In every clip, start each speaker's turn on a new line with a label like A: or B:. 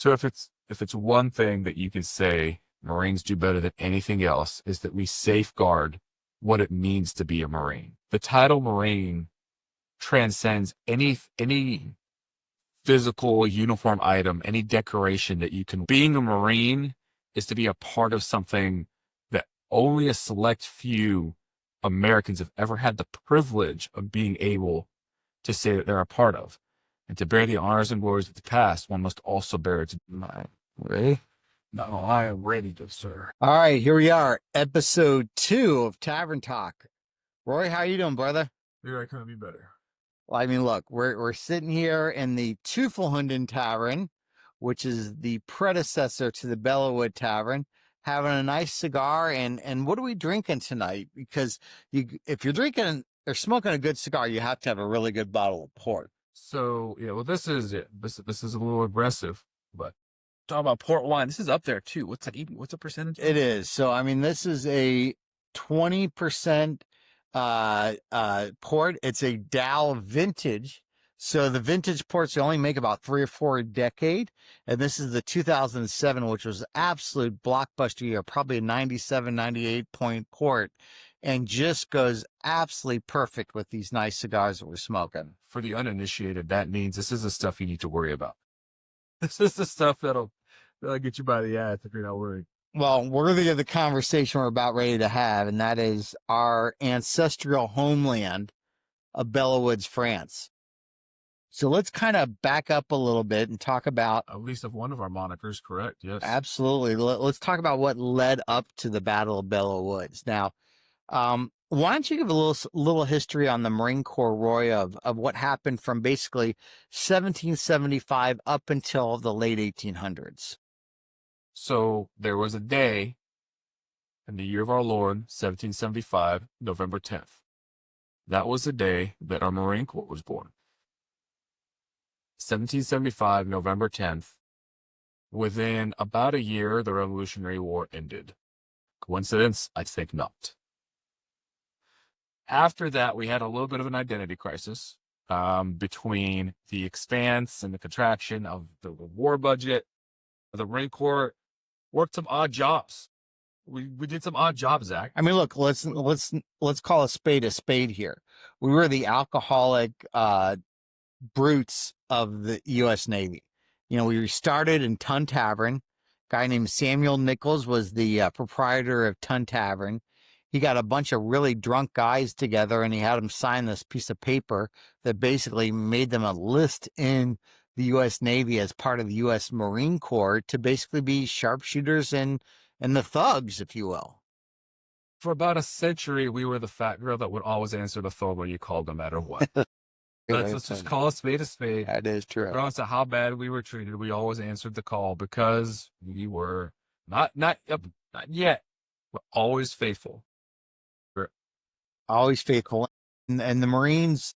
A: So if it's one thing that you can say Marines do better than anything else is that we safeguard what it means to be a Marine. The title Marine transcends any physical uniform item, any decoration that you can. Being a Marine is to be a part of something that only a select few Americans have ever had the privilege of being able to say that they're a part of. And to bear the honors and glories of the past, one must also bear its mind. Ready? No, I am ready to, sir.
B: All right, here we are, episode 2 of Tavern Talk. Roy, how you doing, brother?
A: Here I couldn't be better.
B: Well, I mean, look, we're sitting here in the Teufelhunden Tavern, which is the predecessor to the Bellawood Tavern, having a nice cigar. And what are we drinking tonight? Because if you're drinking or smoking a good cigar, you have to have a really good bottle of port.
A: So yeah, well, this is it. This is a little aggressive, but talk about port wine. This is up there too. What's the percentage?
B: It is. So I mean, this is a 20% port. It's a Dow vintage. So the vintage ports they only make about 3 or 4 a decade, and this is the 2007, which was absolute blockbuster year, probably a 97, 98 point port, and just goes absolutely perfect with these nice cigars that we're smoking.
A: For the uninitiated, that means this is the stuff you need to worry about. This is the stuff that'll get you by the ass if you're not worried.
B: Well, worthy of the conversation we're about ready to have, and that is our ancestral homeland of Bellawoods, France. So let's kind of back up a little bit and talk about...
A: At least of one of our monikers, correct, yes.
B: Absolutely. Let's talk about what led up to the Battle of Bellawoods. Now, why don't you give a little history on the Marine Corps, Roy, of what happened from basically 1775 up until the late 1800s?
A: So there was a day in the year of our Lord, 1775, November 10th. That was the day that our Marine Corps was born. 1775, November 10th. Within about a year, the Revolutionary War ended. Coincidence? I think not. After that, we had a little bit of an identity crisis between the expanse and the contraction of the war budget. The Marine Corps worked some odd jobs. We did some odd jobs, Zach.
B: I mean, look, let's call a spade here. We were the alcoholic brutes of the U.S. Navy. You know, we started in Tun Tavern. A guy named Samuel Nichols was the proprietor of Tun Tavern. He got a bunch of really drunk guys together, and he had them sign this piece of paper that basically made them enlist in the U.S. Navy as part of the U.S. Marine Corps to basically be sharpshooters and the thugs, if you will.
A: For about a century, we were the fat girl that would always answer the phone when you called, no matter what. Let's just call a spade a spade.
B: That is true.
A: Regardless of how bad we were treated, we always answered the call because we were not yet, but always faithful.
B: Always faithful. And the Marines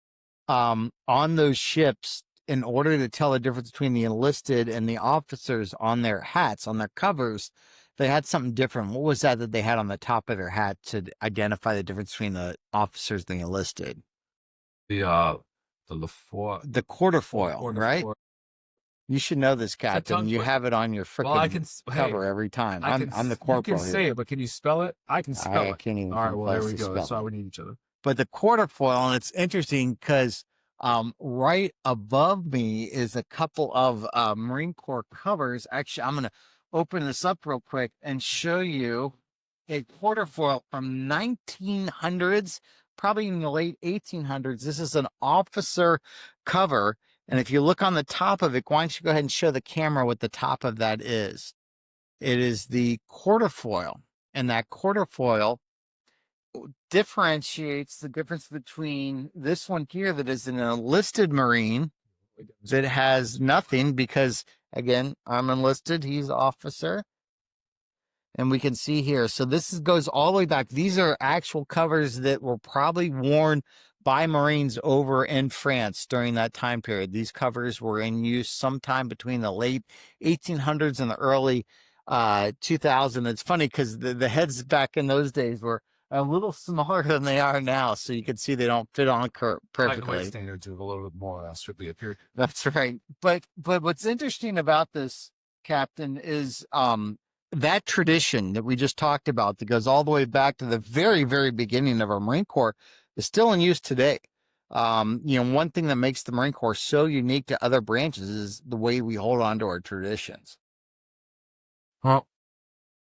B: on those ships, in order to tell the difference between the enlisted and the officers on their hats, on their covers, they had something different. What was that they had on the top of their hat to identify the difference between the officers and the enlisted? The quarterfoil, right? You should know this, Captain. You have it on your freaking cover every time. I'm the corporal.
A: You can say it, but can you spell it? I can spell it.
B: I can't even.
A: All right, well, there we go. That's why we need each other.
B: But the quarterfoil, and it's interesting because right above me is a couple of Marine Corps covers. Actually, I'm going to open this up real quick and show you a quarterfoil from 1900s, probably in the late 1800s. This is an officer cover. And if you look on the top of it, why don't you go ahead and show the camera what the top of that is? It is the quarterfoil. And that quarterfoil differentiates the difference between this one here that is an enlisted Marine that has nothing because, again, I'm enlisted, he's officer. And we can see here. So this goes all the way back. These are actual covers that were probably worn by Marines over in France during that time period. These covers were in use sometime between the late 1800s and the early 2000s. It's funny because the heads back in those days were a little smaller than they are now. So you can see they don't fit on perfectly.
A: Standards are a little bit more strictly appeared.
B: That's right. But what's interesting about this Captain, is that tradition that we just talked about that goes all the way back to the very, very beginning of our Marine Corps is still in use today. One thing that makes the Marine Corps so unique to other branches is the way we hold on to our traditions.
A: Well,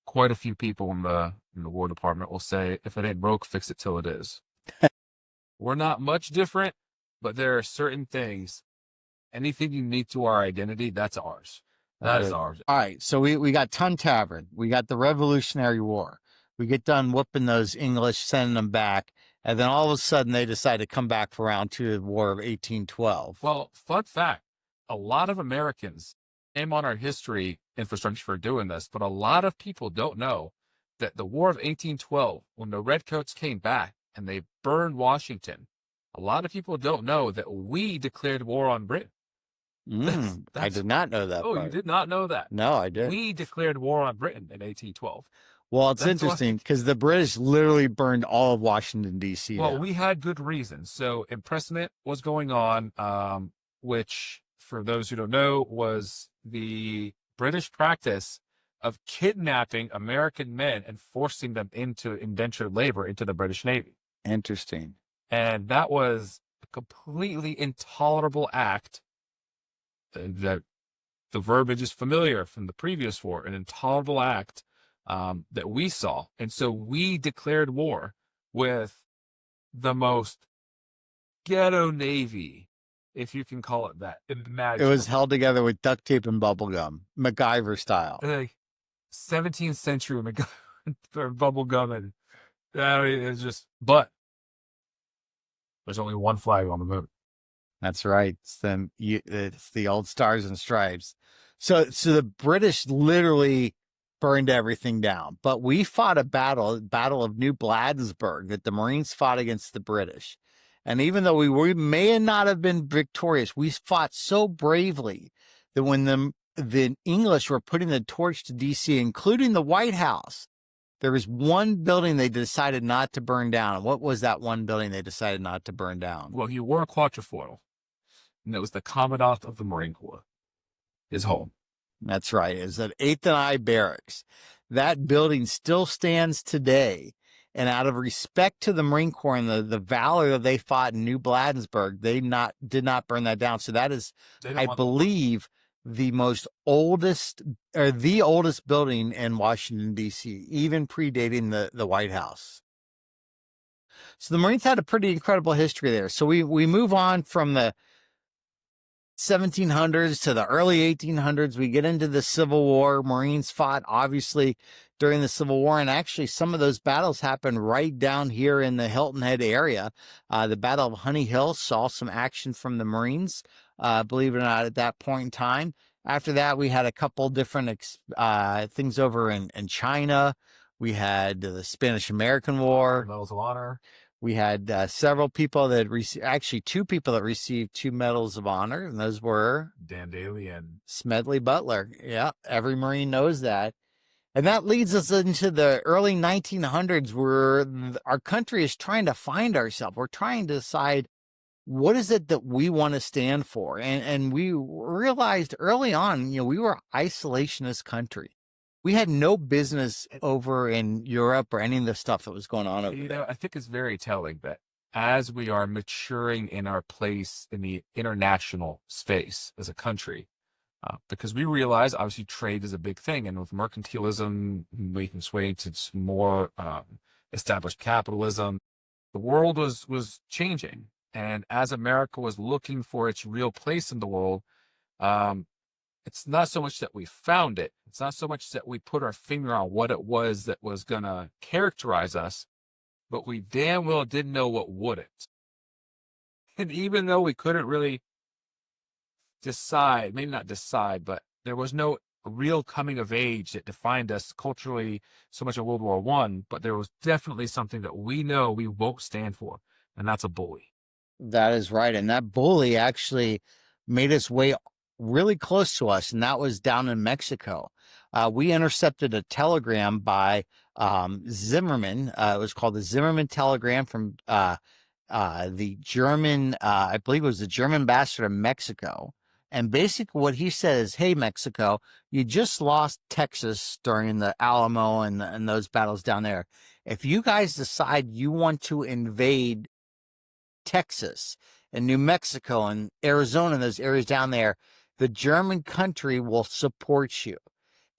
A: quite a few people in the War Department will say, if it ain't broke, fix it till it is. We're not much different, but there are certain things, anything unique to our identity, that's ours. That is ours.
B: All right, so we got Tun Tavern, we got the Revolutionary War. We get done whooping those English, sending them back, and then all of a sudden they decide to come back for round two of the War of 1812.
A: Well, fun fact, a lot of Americans came on our history infrastructure for doing this, but a lot of people don't know that the War of 1812, when the Redcoats came back and they burned Washington, a lot of people don't know that we declared war on Britain.
B: I did not know that.
A: Oh, part. You did not know that?
B: No, I did.
A: We declared war on Britain in 1812.
B: Well, it's interesting because the British literally burned all of Washington, D.C.
A: Well, we had good reasons. So impressment was going on, which, for those who don't know, was the British practice of kidnapping American men and forcing them into indentured labor into the British Navy.
B: Interesting.
A: And that was a completely intolerable act. That the verbiage is familiar from the previous war, an intolerable act that we saw. And so we declared war with the most ghetto Navy, if you can call it that. Imagine.
B: It was held together with duct tape and bubble gum, MacGyver style.
A: 17th century MacGyver bubble gum. And it's just, but there's only one flag on the moon.
B: That's right. It's the old Stars and Stripes. So the British literally burned everything down. But we fought a battle of New Bladensburg, that the Marines fought against the British. And even though we may not have been victorious, we fought so bravely that when the English were putting the torch to D.C., including the White House, there was one building they decided not to burn down. What was that one building they decided not to burn down?
A: Well, he wore a quatrefoil, and it was the Commandant of the Marine Corps, his home.
B: That's right. It's at 8th and I Barracks. That building still stands today. And out of respect to the Marine Corps and the valor that they fought in New Bladensburg, they did not burn that down. So that is, I believe, the oldest building in Washington, D.C., even predating the White House. So the Marines had a pretty incredible history there. So we move on from the 1700s to the early 1800s. We get into the Civil War. Marines fought, obviously, during the Civil War, and actually some of those battles happened right down here in the Hilton Head area. The Battle of Honey Hill saw some action from the Marines, believe it or not, at that point in time. After that, we had a couple different things over in China. We had the Spanish-American War.
A: Medals of Honor.
B: We had several people that actually two people that received 2 Medals of Honor, and those were
A: Dan Daly and
B: Smedley Butler. Yeah, every Marine knows that. And that leads us into the early 1900s, where our country is trying to find ourselves. We're trying to decide, what is it that we want to stand for? And we realized early on, we were an isolationist country. We had no business over in Europe or any of the stuff that was going on over there.
A: I think it's very telling that as we are maturing in our place in the international space as a country, because we realize, obviously, trade is a big thing. And with mercantilism making sway to more established capitalism, the world was changing. And as America was looking for its real place in the world, it's not so much that we found it. It's not so much that we put our finger on what it was that was going to characterize us, but we damn well didn't know what wouldn't. And even though we couldn't really decide, maybe not decide, but there was no real coming of age that defined us culturally so much in World War I, but there was definitely something that we know we won't stand for, and that's a bully.
B: That is right. And that bully actually made its way really close to us, and that was down in Mexico. We intercepted a telegram by Zimmerman. It was called the Zimmerman telegram from the German, I believe it was the German ambassador to Mexico. And basically what he said is, hey, Mexico, you just lost Texas during the Alamo and those battles down there. If you guys decide you want to invade Texas and New Mexico and Arizona and those areas down there, the German country will support you.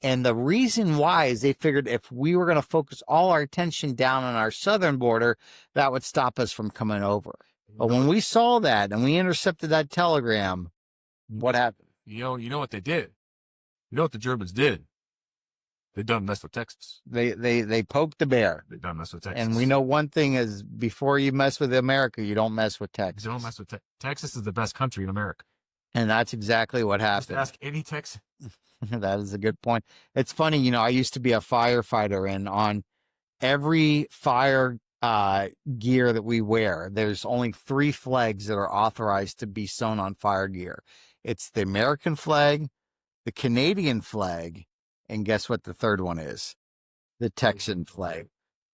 B: And the reason why is they figured if we were going to focus all our attention down on our southern border, that would stop us from coming over. But when we saw that and we intercepted that telegram, what happened?
A: You know what they did? You know what the Germans did? They done mess with Texas.
B: They poked the bear.
A: They done mess with Texas.
B: And we know one thing is before you mess with America, you don't mess with Texas.
A: You don't mess with Texas is the best country in America.
B: And that's exactly what happened.
A: Just ask any Texan.
B: That is a good point. It's funny, you know, I used to be a firefighter, and on every fire gear that we wear, there's only 3 flags that are authorized to be sewn on fire gear. It's the American flag, the Canadian flag, and guess what the third one is? The Texan flag.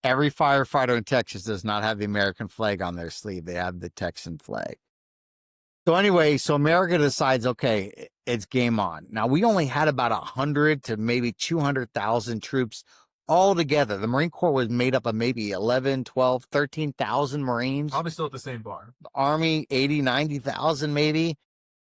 B: Every firefighter in Texas does not have the American flag on their sleeve. They have the Texan flag. So anyway, so America decides, okay, it's game on. Now, we only had about 100 to maybe 200,000 troops all together. The Marine Corps was made up of maybe 11, 12, 13,000 Marines.
A: Probably still at the same bar.
B: The Army, 80, 90,000 maybe.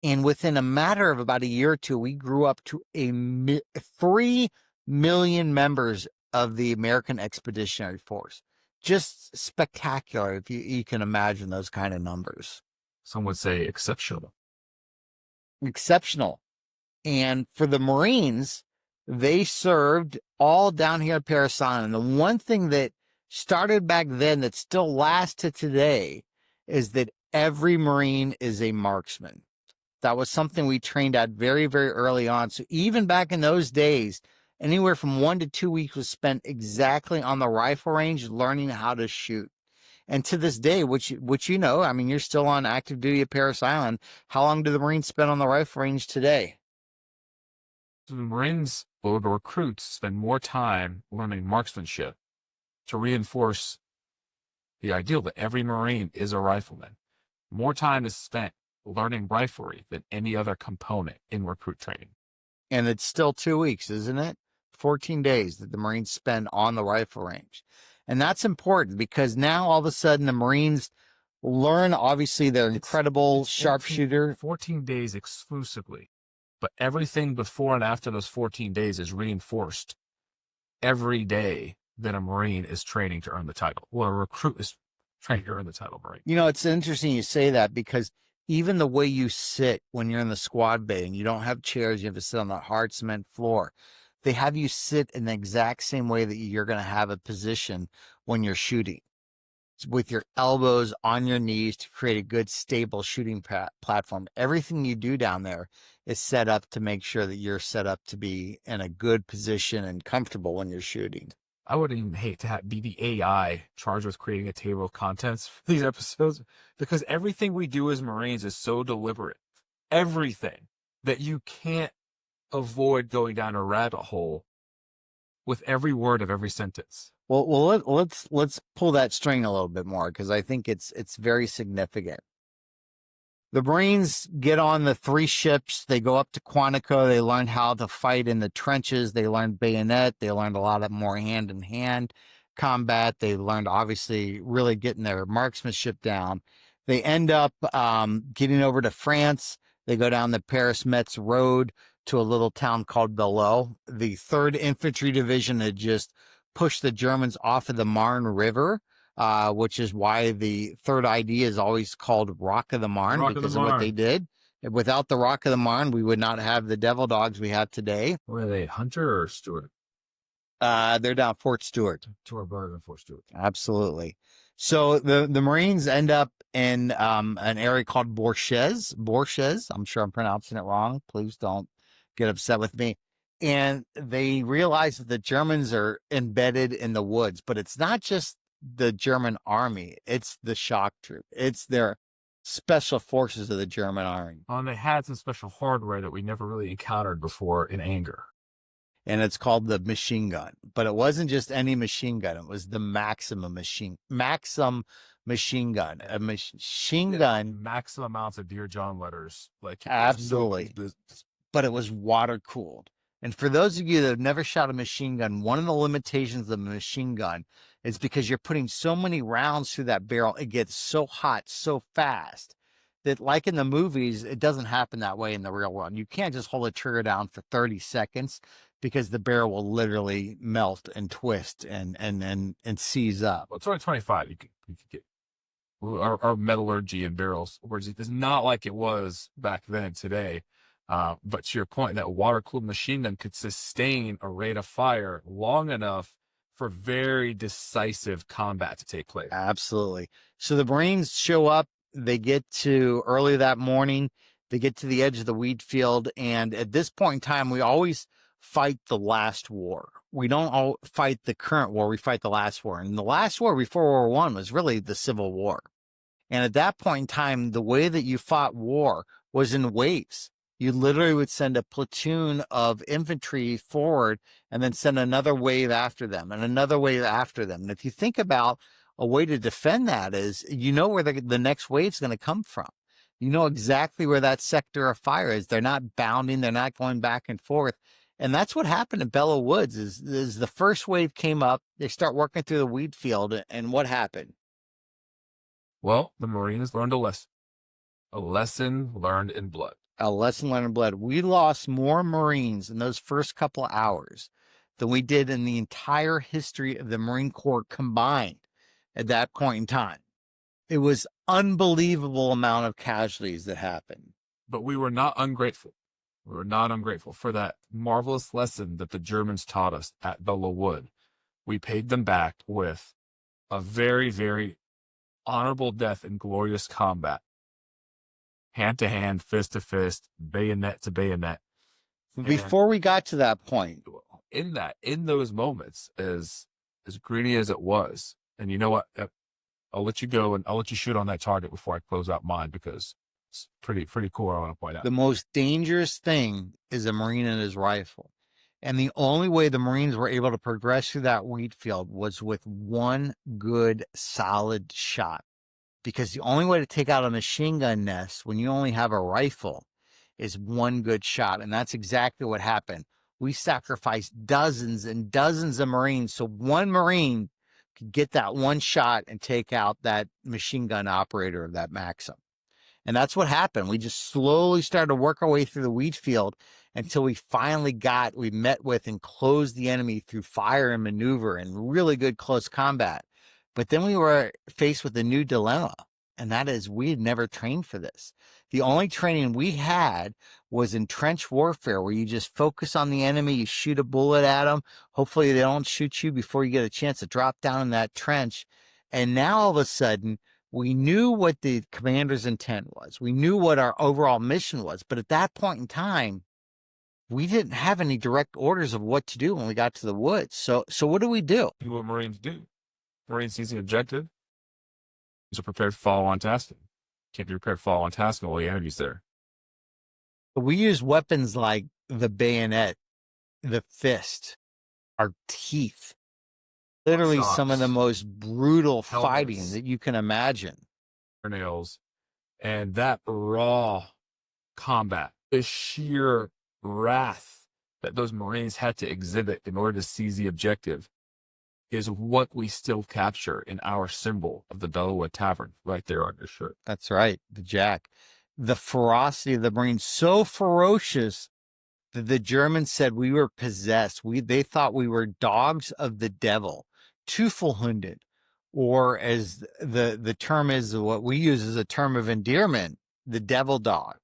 B: And within a matter of about a year or two, we grew up to 3 million members of the American Expeditionary Force. Just spectacular if you can imagine those kind of numbers.
A: Some would say exceptional.
B: Exceptional. And for the Marines, they served all down here at Parris Island. And the one thing that started back then that still lasts to today is that every Marine is a marksman. That was something we trained at very, very early on. So even back in those days, anywhere from 1 to 2 weeks was spent exactly on the rifle range learning how to shoot. And to this day, which you know, I mean, you're still on active duty at Parris Island. How long do the Marines spend on the rifle range today?
A: So the Marines or the recruits spend more time learning marksmanship to reinforce the ideal that every Marine is a rifleman. More time is spent learning riflery than any other component in recruit training.
B: And it's still 2 weeks, isn't it? 14 days that the Marines spend on the rifle range. And that's important because now all of a sudden the Marines learn, obviously, they're incredible sharpshooter.
A: 14 days exclusively. But everything before and after those 14 days is reinforced every day that a Marine is training to earn the title. Well, a recruit is training to earn the title Marine.
B: You know, it's interesting you say that because even the way you sit when you're in the squad bay and you don't have chairs, you have to sit on the hard cement floor. They have you sit in the exact same way that you're going to have a position when you're shooting, with your elbows on your knees to create a good, stable shooting platform. Everything you do down there is set up to make sure that you're set up to be in a good position and comfortable when you're shooting.
A: I wouldn't even hate to be the AI charged with creating a table of contents for these episodes because everything we do as Marines is so deliberate. Everything that you can't avoid going down a rabbit hole with every word of every sentence.
B: Well, let's pull that string a little bit more because I think it's very significant. The Marines get on the 3 ships. They go up to Quantico. They learn how to fight in the trenches. They learned bayonet. They learned a lot of more hand-in-hand combat. They learned, obviously, really getting their marksmanship down. They end up getting over to France. They go down the Paris-Metz road to a little town called Belleau. The 3rd Infantry Division had just pushed the Germans off of the Marne River, which is why the 3rd ID is always called Rock of the Marne, because of what they did. Without the Rock of the Marne, we would not have the Devil Dogs we have today.
A: Were they Hunter or Stewart?
B: They're down Fort Stewart.
A: To our brother in Fort Stewart.
B: Absolutely. So the Marines end up in an area called Bourges. I'm sure I'm pronouncing it wrong. Please don't get upset with me. And they realize that the Germans are embedded in the woods, but it's not just the German army. It's the shock troop. It's their special forces of the German army.
A: And they had some special hardware that we never really encountered before in anger.
B: and it's called the machine gun. But it wasn't just any machine gun; it was the Maxim machine gun, a machine gun.
A: Maximum amounts of Dear John letters. Like, there's no
B: Absolutely. But it was water cooled. And for those of you that have never shot a machine gun, one of the limitations of a machine gun is because you're putting so many rounds through that barrel, it gets so hot so fast that, like in the movies, it doesn't happen that way in the real world. You can't just hold a trigger down for 30 seconds because the barrel will literally melt and twist and seize up.
A: Well, it's only 25. You could get our metallurgy in barrels, whereas it's not like it was back then today. But to your point, that water-cooled machine gun could sustain a rate of fire long enough for very decisive combat to take place.
B: Absolutely. So the Marines show up. They get to early that morning. They get to the edge of the wheat field. And at this point in time, we always fight the last war. We don't all fight the current war. We fight the last war. And the last war before World War I was really the Civil War. And at that point in time, the way that you fought war was in waves. You literally would send a platoon of infantry forward and then send another wave after them and another wave after them. And if you think about a way to defend that is, you know where the next wave is going to come from. You know exactly where that sector of fire is. They're not bounding. They're not going back and forth. And that's what happened in Belleau Woods is the first wave came up. They start working through the wheat field. And what happened?
A: Well, the Marines learned a lesson learned in blood.
B: A lesson learned in blood. We lost more Marines in those first couple of hours than we did in the entire history of the Marine Corps combined at that point in time. It was unbelievable amount of casualties that happened.
A: But we were not ungrateful. We were not ungrateful for that marvelous lesson that the Germans taught us at Belleau Wood. We paid them back with a very, very honorable death in glorious combat. Hand to hand, fist to fist, bayonet to bayonet.
B: Before we got to that point,
A: in those moments, as greedy as it was, and you know what, I'll let you go and I'll let you shoot on that target before I close out mine because it's pretty cool. I want to point out
B: the most dangerous thing is a Marine and his rifle, and the only way the Marines were able to progress through that wheat field was with one good, solid shot. Because the only way to take out a machine gun nest when you only have a rifle is one good shot. And that's exactly what happened. We sacrificed dozens and dozens of Marines so one Marine could get that one shot and take out that machine gun operator of that Maxim. And that's what happened. We just slowly started to work our way through the wheat field until we finally we met with and closed the enemy through fire and maneuver and really good close combat. But then we were faced with a new dilemma, and that is we had never trained for this. The only training we had was in trench warfare, where you just focus on the enemy, you shoot a bullet at them. Hopefully they don't shoot you before you get a chance to drop down in that trench. And now all of a sudden, we knew what the commander's intent was. We knew what our overall mission was. But at that point in time, we didn't have any direct orders of what to do when we got to the woods. So what do we do?
A: Do what Marines do. Marines sees the objective. He's prepared to follow on tasking. Can't be prepared to follow on tasking while the enemy's there.
B: We use weapons like the bayonet, the fist, our teeth. Literally some of the most brutal fighting that you can imagine.
A: Nails, and that raw combat, the sheer wrath that those Marines had to exhibit in order to seize the objective is what we still capture in our symbol of the Belleau Wood Tavern right there on your shirt.
B: That's right, the Jack. The ferocity of the Marines, so ferocious that the Germans said we were possessed. They thought we were dogs of the devil, Teufelhunde, or as the term is, what we use as a term of endearment, the devil dog,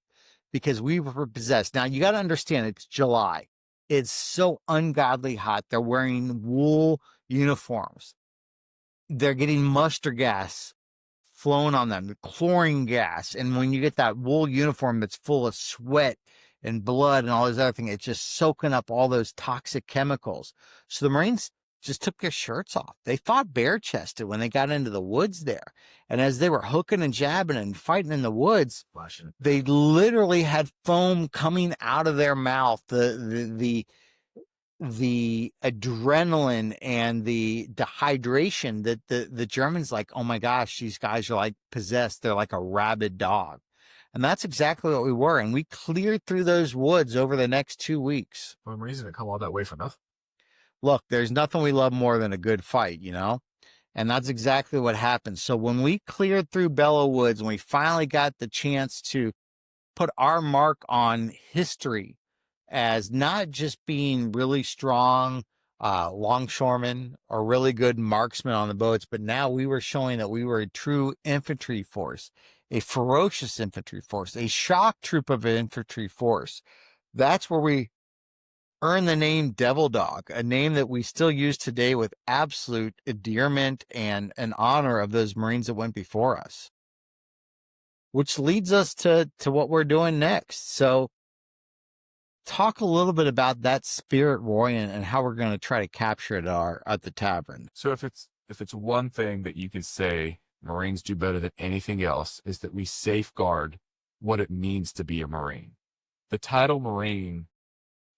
B: because we were possessed. Now, you got to understand, it's July. It's so ungodly hot. They're wearing wool uniforms. They're getting mustard gas flown on them, the chlorine gas. And when you get that wool uniform that's full of sweat and blood and all those other things, it's just soaking up all those toxic chemicals. So the Marines just took their shirts off. They fought bare chested when they got into the woods there. And as they were hooking and jabbing and fighting in the woods, they literally had foam coming out of their mouth. The the adrenaline and the dehydration that the Germans like, oh my gosh, these guys are like possessed. They're like a rabid dog. And that's exactly what we were. And we cleared through those woods over the next 2 weeks.
A: For some reason, it come all that way for nothing.
B: Look, there's nothing we love more than a good fight, you know? And that's exactly what happened. So when we cleared through Bellow Woods and we finally got the chance to put our mark on history as not just being really strong longshoremen or really good marksmen on the boats, but now we were showing that we were a true infantry force, a ferocious infantry force, a shock troop of an infantry force. That's where we earned the name Devil Dog, a name that we still use today with absolute endearment and an honor of those Marines that went before us. Which leads us to what we're doing next. So talk a little bit about that spirit, Roy, and how we're going to try to capture it at the tavern.
A: So if it's one thing that you can say Marines do better than anything else, is that we safeguard what it means to be a Marine. The title Marine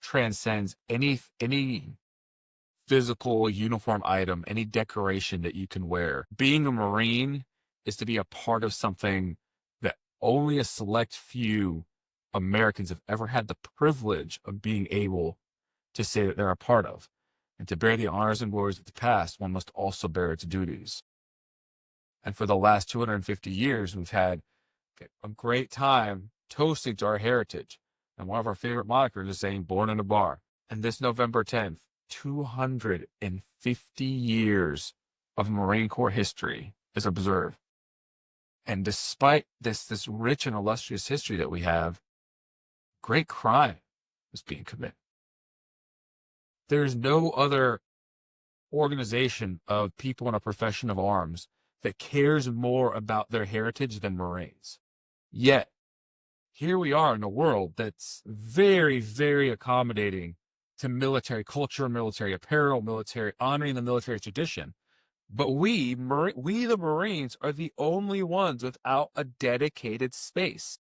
A: transcends any physical uniform item, any decoration that you can wear. Being a Marine is to be a part of something that only a select few Americans have ever had the privilege of being able to say that they're a part of. And to bear the honors and glories of the past, one must also bear its duties. And for the last 250 years, we've had a great time toasting to our heritage. And one of our favorite monikers is saying born in a bar. And this November 10th, 250 years of Marine Corps history is observed. And despite this rich and illustrious history that we have, great crime is being committed. There's no other organization of people in a profession of arms that cares more about their heritage than Marines. Yet, here we are in a world that's very, very accommodating to military culture, military apparel, military honoring the military tradition. But we the Marines are the only ones without a dedicated space.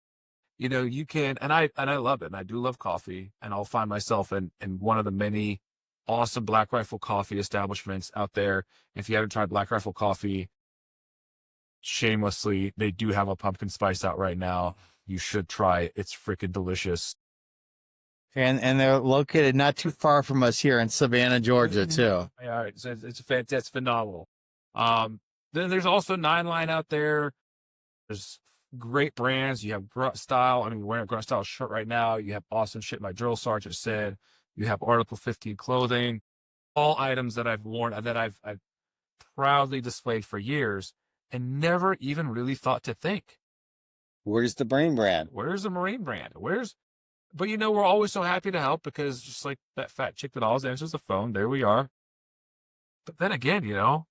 A: You know, you can, and I love it, and I do love coffee, and I'll find myself in one of the many awesome Black Rifle coffee establishments out there. If you haven't tried Black Rifle coffee, shamelessly, they do have a pumpkin spice out right now. You should try it. It's freaking delicious.
B: And they're located not too far from us here in Savannah, Georgia, too.
A: Yeah, it's fantastic, it's phenomenal. Then there's also Nine Line out there. There's great brands. You have Grunt Style. I mean, you're wearing a Grunt Style shirt right now. You have awesome shit my drill sergeant said. You have Article 15 clothing. All items that I've worn, that I've proudly displayed for years and never even really thought to think.
B: Where's the Marine brand?
A: Where's the Marine brand? But you know, we're always so happy to help because just like that fat chick that always answers the phone, there we are. But then again, you know,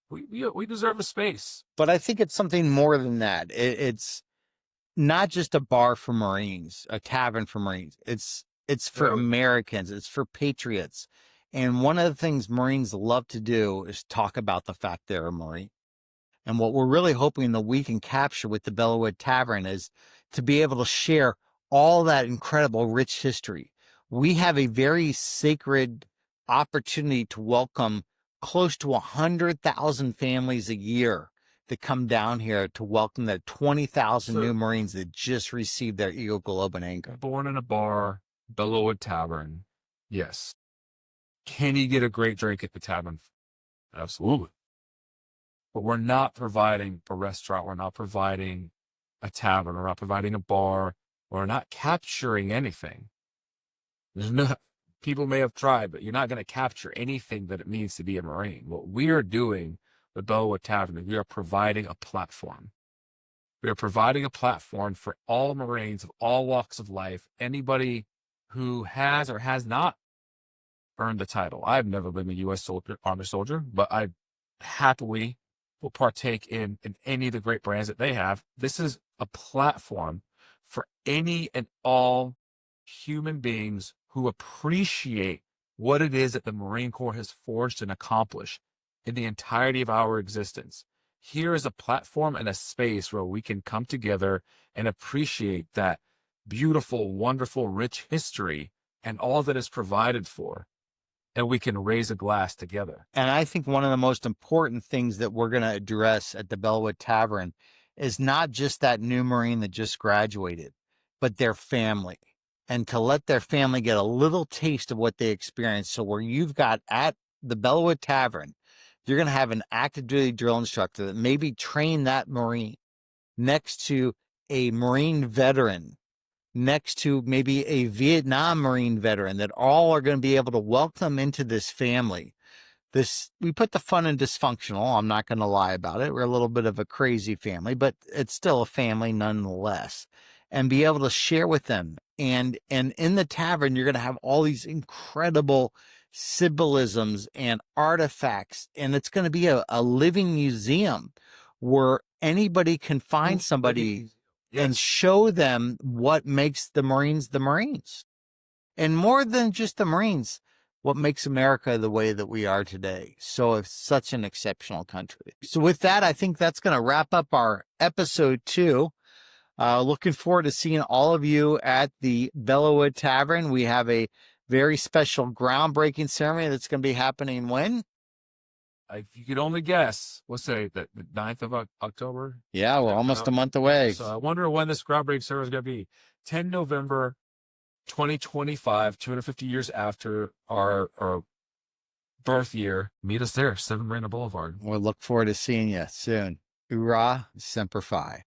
A: we deserve a space.
B: But I think it's something more than that. It's not just a bar for Marines, a tavern for Marines. It's for Americans. It's for patriots. And one of the things Marines love to do is talk about the fact they're a Marine. And what we're really hoping that we can capture with the Bellawood Tavern is to be able to share all that incredible rich history. We have a very sacred opportunity to welcome close to 100,000 families a year that come down here to welcome the 20,000 new Marines that just received their Eagle Globe and Anchor.
A: Born in a bar, Bellawood Tavern. Yes. Can you get a great drink at the tavern? Absolutely. But we're not providing a restaurant. We're not providing a tavern. We're not providing a bar. We're not capturing anything. People may have tried, but you're not going to capture anything that it means to be a Marine. What we are doing with Bellawood Tavern is we are providing a platform. We are providing a platform for all Marines of all walks of life, anybody who has or has not earned the title. I've never been a U.S. Army soldier, but I happily will partake in any of the great brands that they have. This is a platform for any and all human beings who appreciate what it is that the Marine Corps has forged and accomplished in the entirety of our existence. Here is a platform and a space where we can come together and appreciate that beautiful, wonderful, rich history and all that is provided for, and we can raise a glass together.
B: And I think one of the most important things that we're going to address at the Bellwood Tavern is not just that new Marine that just graduated, but their family, and to let their family get a little taste of what they experienced. So where you've got at the Bellwood Tavern, you're going to have an active duty drill instructor that maybe train that Marine next to a Marine veteran, next to maybe a Vietnam Marine veteran, that all are going to be able to welcome into this family. We put the fun in dysfunctional. I'm not going to lie about it. We're a little bit of a crazy family, but it's still a family nonetheless, and be able to share with them. And in the tavern, you're going to have all these incredible symbolisms and artifacts, and it's going to be a living museum where anybody can find somebody and show them what makes the Marines the Marines. And more than just the Marines, what makes America the way that we are today. So it's such an exceptional country. So with that, I think that's going to wrap up our episode 2. Looking forward to seeing all of you at the Bellwood Tavern. We have a very special groundbreaking ceremony that's going to be happening when?
A: If you could only guess, let's say the 9th of October.
B: Yeah, we're almost a month away.
A: So I wonder when this groundbreaking ceremony is going to be. 10 November 2025, 250 years after our birth year. Meet us there, 7 Marina Boulevard.
B: We'll look forward to seeing you soon. Hoorah, Semper Fi.